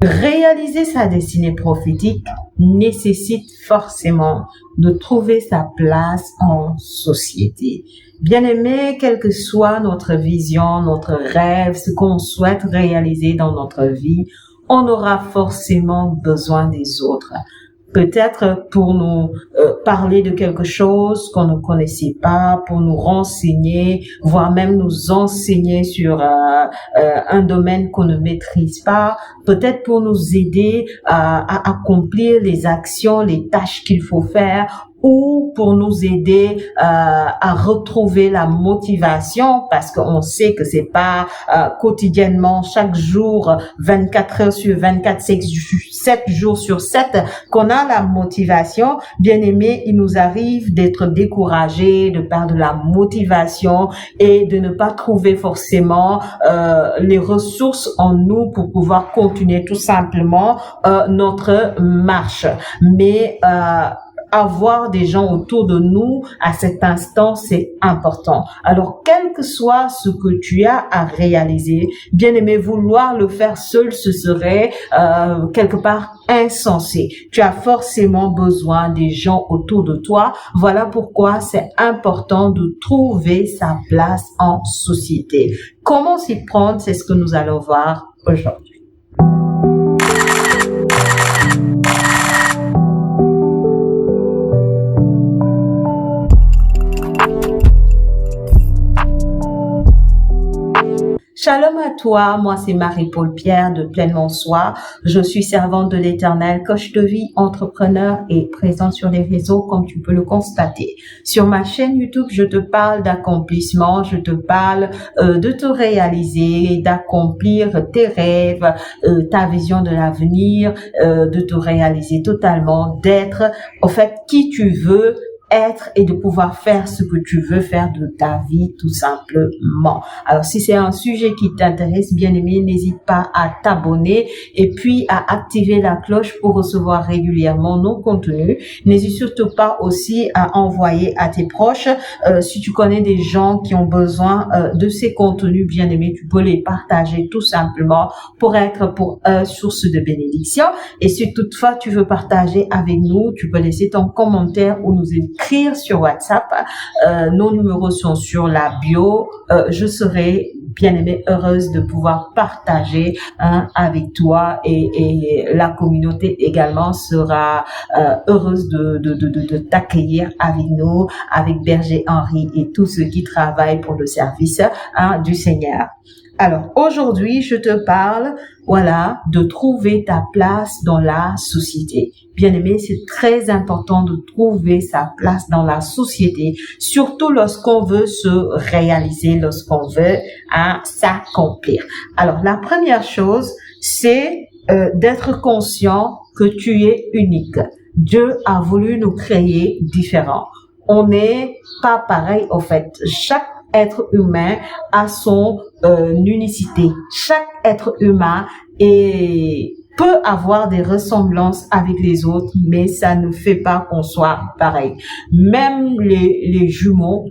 Réaliser sa destinée prophétique nécessite forcément de trouver sa place en société. Bien-aimé, quelle que soit notre vision, notre rêve, ce qu'on souhaite réaliser dans notre vie, on aura forcément besoin des autres. Peut-être pour nous parler de quelque chose qu'on ne connaissait pas, pour nous renseigner, voire même nous enseigner sur un domaine qu'on ne maîtrise pas, peut-être pour nous aider à accomplir les actions, les tâches qu'il faut faire, ou pour nous aider à retrouver la motivation, parce qu'on sait que c'est pas quotidiennement, chaque jour, 24 heures sur 24, 7 jours sur 7 qu'on a la motivation. Bien aimé, il nous arrive d'être découragés, de perdre la motivation et de ne pas trouver forcément les ressources en nous pour pouvoir continuer tout simplement notre marche. Mais avoir des gens autour de nous à cet instant, c'est important. Alors, quel que soit ce que tu as à réaliser, bien aimé, vouloir le faire seul, ce serait quelque part insensé. Tu as forcément besoin des gens autour de toi. Voilà pourquoi c'est important de trouver sa place en société. Comment s'y prendre, c'est ce que nous allons voir aujourd'hui. Shalom à toi, moi c'est Marie-Paul Pierre de Pleinement Soi. Je suis servante de l'Éternel, coach de vie, entrepreneur et présente sur les réseaux comme tu peux le constater. Sur ma chaîne YouTube, je te parle d'accomplissement, je te parle de te réaliser, d'accomplir tes rêves, ta vision de l'avenir, de te réaliser totalement, d'être au fait qui tu veux être et de pouvoir faire ce que tu veux faire de ta vie tout simplement. Alors si c'est un sujet qui t'intéresse, bien aimé, n'hésite pas à t'abonner et puis à activer la cloche pour recevoir régulièrement nos contenus. N'hésite surtout pas aussi à envoyer à tes proches. Si tu connais des gens qui ont besoin de ces contenus, bien aimé, tu peux les partager tout simplement pour être pour eux source de bénédiction. Et si toutefois tu veux partager avec nous, tu peux laisser ton commentaire ou nous écrire sur WhatsApp. Nos numéros sont sur la bio. Je serai bien aimée, heureuse de pouvoir partager avec toi et la communauté également sera heureuse de t'accueillir avec nous, avec Berger Henri et tous ceux qui travaillent pour le service du Seigneur. Alors, aujourd'hui, je te parle, de trouver ta place dans la société. Bien aimé, c'est très important de trouver sa place dans la société, surtout lorsqu'on veut se réaliser, lorsqu'on veut s'accomplir. Alors, la première chose, c'est d'être conscient que tu es unique. Dieu a voulu nous créer différents. On n'est pas pareil, au fait. Chaque être humain a son unicité. Chaque être humain peut avoir des ressemblances avec les autres, mais ça ne fait pas qu'on soit pareil. Même les jumeaux,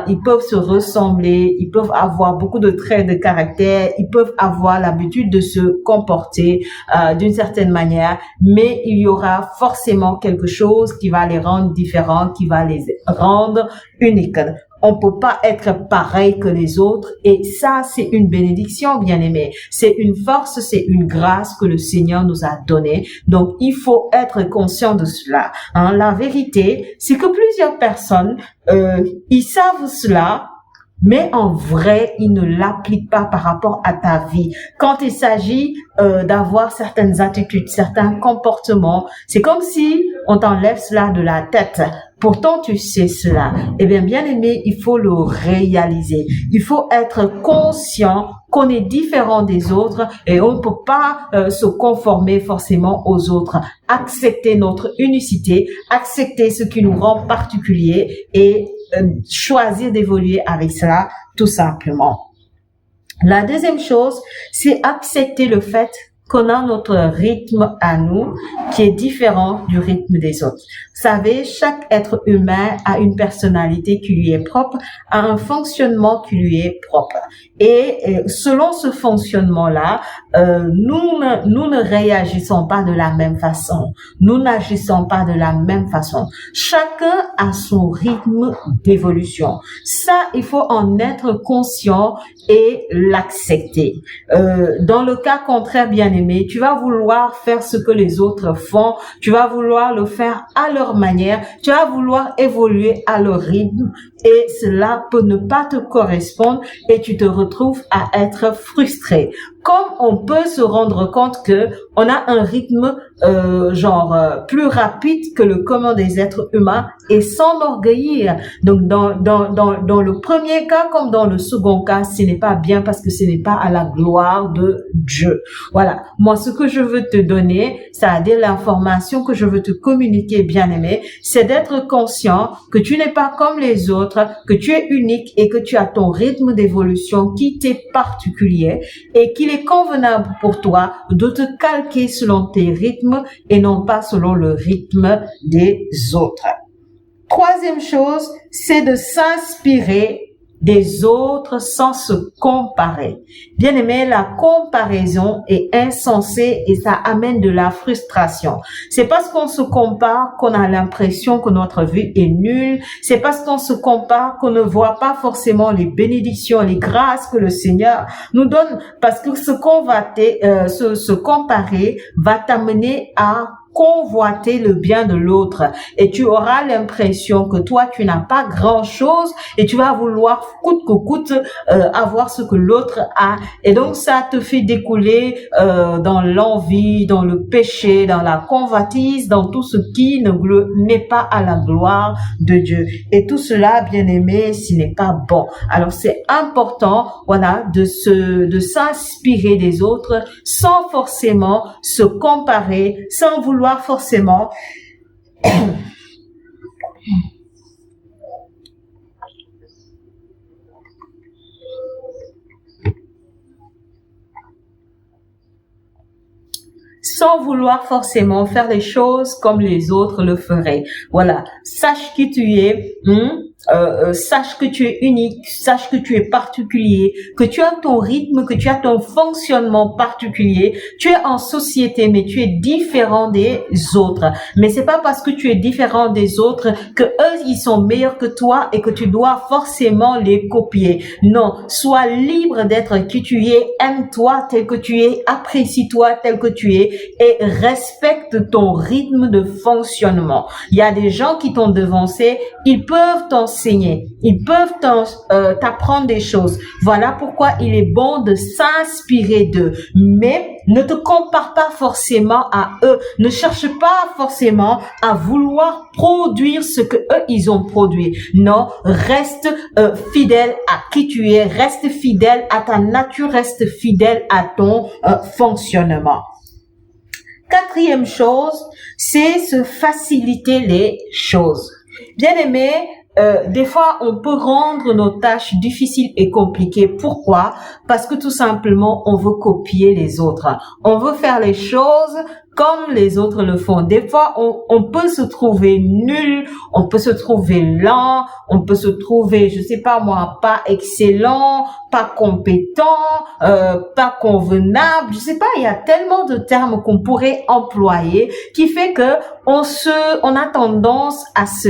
ils peuvent se ressembler, ils peuvent avoir beaucoup de traits de caractère, ils peuvent avoir l'habitude de se comporter d'une certaine manière, mais il y aura forcément quelque chose qui va les rendre différents, qui va les rendre uniques. On peut pas être pareil que les autres et ça, c'est une bénédiction, bien aimé. C'est une force, c'est une grâce que le Seigneur nous a donnée. Donc, il faut être conscient de cela. La vérité, c'est que plusieurs personnes, ils savent cela, mais en vrai, ils ne l'appliquent pas par rapport à ta vie. Quand il s'agit d'avoir certaines attitudes, certains comportements, c'est comme si on t'enlève cela de la tête. Pourtant, tu sais cela. Eh bien, bien aimé, il faut le réaliser. Il faut être conscient qu'on est différent des autres et on ne peut pas se conformer forcément aux autres. Accepter notre unicité, accepter ce qui nous rend particuliers et choisir d'évoluer avec cela tout simplement. La deuxième chose, c'est accepter le fait qu'on a notre rythme à nous qui est différent du rythme des autres. Vous savez, chaque être humain a une personnalité qui lui est propre, a un fonctionnement qui lui est propre. Et selon ce fonctionnement-là, nous ne réagissons pas de la même façon. Nous n'agissons pas de la même façon. Chacun a son rythme d'évolution. Ça, il faut en être conscient et l'accepter. Dans le cas contraire, bien-aimé, tu vas vouloir faire ce que les autres font, tu vas vouloir le faire à leur manière, tu vas vouloir évoluer à leur rythme et cela peut ne pas te correspondre et tu te retrouves à être frustré. Comme on peut se rendre compte que on a un rythme plus rapide que le commun des êtres humains et s'enorgueillir. Donc dans le premier cas comme dans le second cas, ce n'est pas bien parce que ce n'est pas à la gloire de Dieu. Voilà. Moi, ce que je veux te donner, c'est-à-dire l'information que je veux te communiquer, bien-aimé, c'est d'être conscient que tu n'es pas comme les autres, que tu es unique et que tu as ton rythme d'évolution qui t'est particulier et qu'il est convenable pour toi de te calquer selon tes rythmes et non pas selon le rythme des autres. Troisième chose, c'est de s'inspirer des autres sans se comparer. Bien aimé, la comparaison est insensée et ça amène de la frustration. C'est parce qu'on se compare qu'on a l'impression que notre vie est nulle. C'est parce qu'on se compare qu'on ne voit pas forcément les bénédictions, les grâces que le Seigneur nous donne. Parce que se comparer va t'amener à convoiter le bien de l'autre et tu auras l'impression que toi tu n'as pas grand chose et tu vas vouloir coûte que coûte avoir ce que l'autre a et donc ça te fait découler dans l'envie, dans le péché, dans la convoitise, dans tout ce qui n'est pas à la gloire de Dieu et tout cela, bien aimé, ce n'est pas bon. Alors c'est important, voilà, de s'inspirer des autres sans forcément se comparer, sans vouloir forcément faire les choses comme les autres le feraient. Voilà, sache qui tu es, sache que tu es unique, sache que tu es particulier, que tu as ton rythme, que tu as ton fonctionnement particulier. Tu es en société, mais tu es différent des autres. Mais c'est pas parce que tu es différent des autres que eux, ils sont meilleurs que toi et que tu dois forcément les copier. Non, sois libre d'être qui tu es, aime-toi tel que tu es, apprécie-toi tel que tu es et respecte ton rythme de fonctionnement. Il y a des gens qui t'ont devancé, ils peuvent t'enseigner, ils peuvent t'apprendre des choses. Voilà pourquoi il est bon de s'inspirer d'eux. Mais ne te compare pas forcément à eux. Ne cherche pas forcément à vouloir produire ce que eux, ils ont produit. Non, reste fidèle à qui tu es, reste fidèle à ta nature, reste fidèle à ton fonctionnement. Quatrième chose, c'est se faciliter les choses. Bien aimé, des fois, on peut rendre nos tâches difficiles et compliquées. Pourquoi? Parce que tout simplement, on veut copier les autres. On veut faire les choses comme les autres le font. Des fois, on peut se trouver nul, on peut se trouver lent, on peut se trouver, je sais pas moi, pas excellent, pas compétent, pas convenable. Je sais pas, il y a tellement de termes qu'on pourrait employer qui fait que on a tendance à se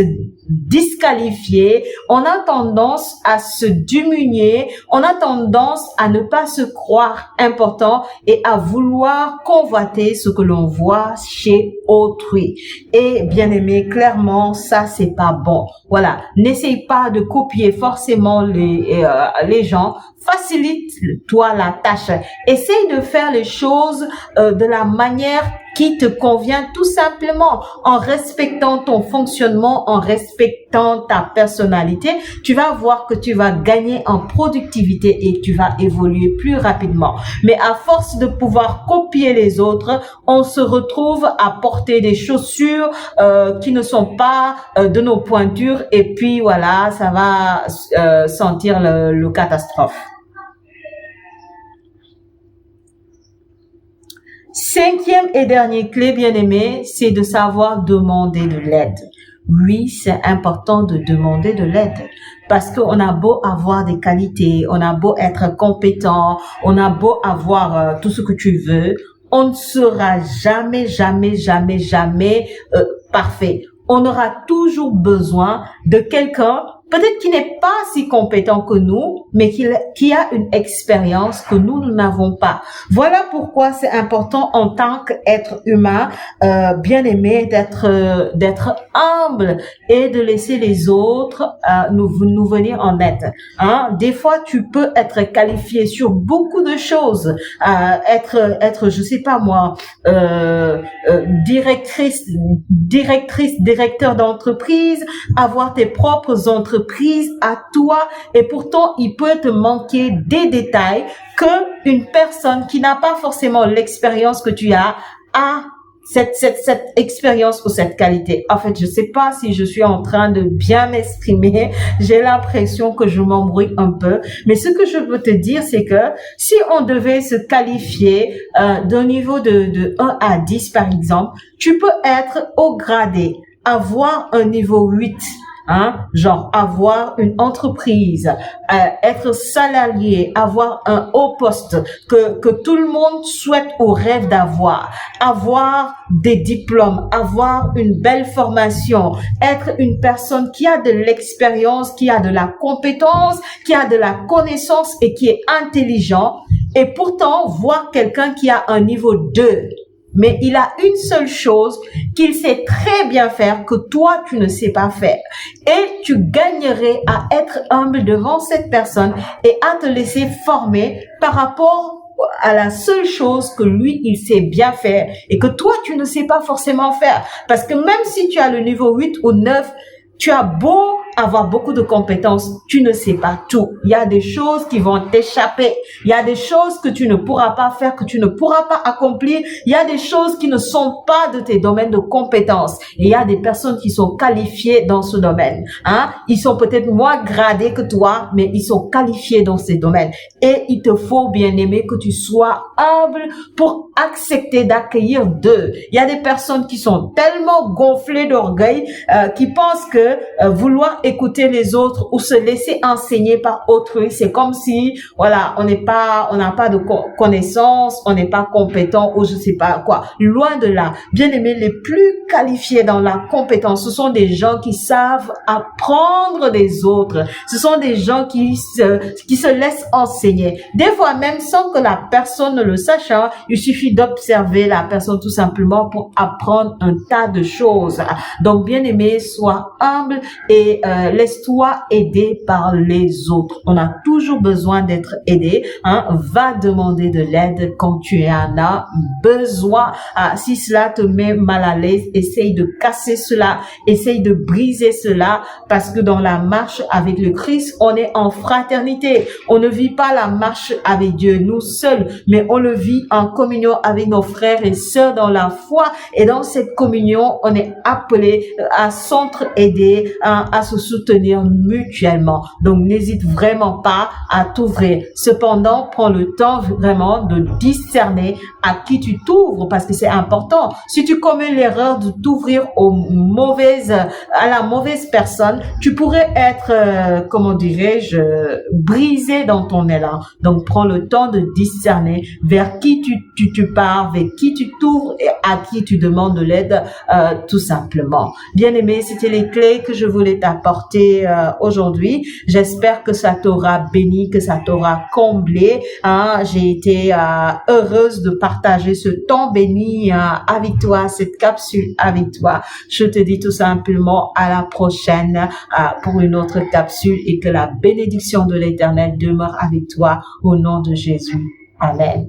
disqualifier, on a tendance à se diminuer, on a tendance à ne pas se croire important et à vouloir convoiter ce que l'on voit chez autrui. Et bien aimé, clairement, ça c'est pas bon. Voilà, n'essaye pas de copier forcément les gens. Facilite-toi la tâche. Essaye de faire les choses de la manière qui te convient tout simplement en respectant ton fonctionnement, en respectant ta personnalité. Tu vas voir que tu vas gagner en productivité et tu vas évoluer plus rapidement. Mais à force de pouvoir copier les autres, on se retrouve à porter des chaussures qui ne sont pas de nos pointures et puis voilà, ça va sentir le catastrophe. Cinquième et dernière clé, bien-aimé, c'est de savoir demander de l'aide. Oui, c'est important de demander de l'aide parce qu'on a beau avoir des qualités, on a beau être compétent, on a beau avoir tout ce que tu veux, on ne sera jamais parfait. On aura toujours besoin de quelqu'un, peut-être qui n'est pas si compétent que nous, mais qui a une expérience que nous n'avons pas. Voilà pourquoi c'est important en tant qu'être humain, bien-aimé, d'être humble et de laisser les autres nous venir en aide. Hein? Des fois, tu peux être qualifié sur beaucoup de choses, être, je sais pas moi, directeur d'entreprise, avoir tes propres entreprises à toi, et pourtant il peut te manquer des détails que une personne qui n'a pas forcément l'expérience que tu as a cette expérience ou cette qualité. En fait, je sais pas si je suis en train de bien m'exprimer. J'ai l'impression que je m'embrouille un peu. Mais ce que je veux te dire, c'est que si on devait se qualifier d'un niveau de 1 à 10, par exemple, tu peux être au gradé, avoir un niveau 8. Hein, genre avoir une entreprise, être salarié, avoir un haut poste que tout le monde souhaite ou rêve avoir des diplômes, avoir une belle formation, être une personne qui a de l'expérience, qui a de la compétence, qui a de la connaissance et qui est intelligent, et pourtant voir quelqu'un qui a un niveau 2. Mais il a une seule chose qu'il sait très bien faire que toi, tu ne sais pas faire. Et tu gagnerais à être humble devant cette personne et à te laisser former par rapport à la seule chose que lui, il sait bien faire et que toi, tu ne sais pas forcément faire. Parce que même si tu as le niveau 8 ou 9, tu as beau avoir beaucoup de compétences, tu ne sais pas tout. Il y a des choses qui vont t'échapper. Il y a des choses que tu ne pourras pas faire, que tu ne pourras pas accomplir. Il y a des choses qui ne sont pas de tes domaines de compétences. Et il y a des personnes qui sont qualifiées dans ce domaine. Hein? Ils sont peut-être moins gradés que toi, mais ils sont qualifiés dans ces domaines. Et il te faut, bien aimé, que tu sois humble pour accepter d'accueillir d'eux. Il y a des personnes qui sont tellement gonflées d'orgueil, qui pensent que vouloir écouter les autres ou se laisser enseigner par autrui, c'est comme si, voilà, on n'a pas de connaissances, on n'est pas compétent ou je sais pas quoi. Loin de là. Bien aimé, les plus qualifiés dans la compétence, ce sont des gens qui savent apprendre des autres. Ce sont des gens qui se laissent enseigner. Des fois même sans que la personne ne le sache, hein, il suffit d'observer la personne tout simplement pour apprendre un tas de choses. Donc, bien aimé, sois humble et laisse-toi aider par les autres. On a toujours besoin d'être aidé. Hein. Va demander de l'aide quand tu en as besoin. Si cela te met mal à l'aise, essaye de casser cela, essaye de briser cela, parce que dans la marche avec le Christ, on est en fraternité. On ne vit pas la marche avec Dieu nous seuls, mais on le vit en communion avec nos frères et sœurs dans la foi. Et dans cette communion, on est appelé à s'entraider, à se soutenir mutuellement. Donc, n'hésite vraiment pas à t'ouvrir. Cependant, prends le temps vraiment de discerner à qui tu t'ouvres, parce que c'est important. Si tu commets l'erreur de t'ouvrir à la mauvaise personne, tu pourrais être, comment dirais-je, brisé dans ton élan. Donc, prends le temps de discerner vers qui tu pars, vers qui tu t'ouvres et à qui tu demandes de l'aide, tout simplement. Bien aimé, c'était les clés que je voulais t'apporter aujourd'hui. J'espère que ça t'aura béni, que ça t'aura comblé. Hein? J'ai été heureuse de partager ce temps béni avec toi, cette capsule avec toi. Je te dis tout simplement à la prochaine pour une autre capsule et que la bénédiction de l'Éternel demeure avec toi au nom de Jésus. Amen.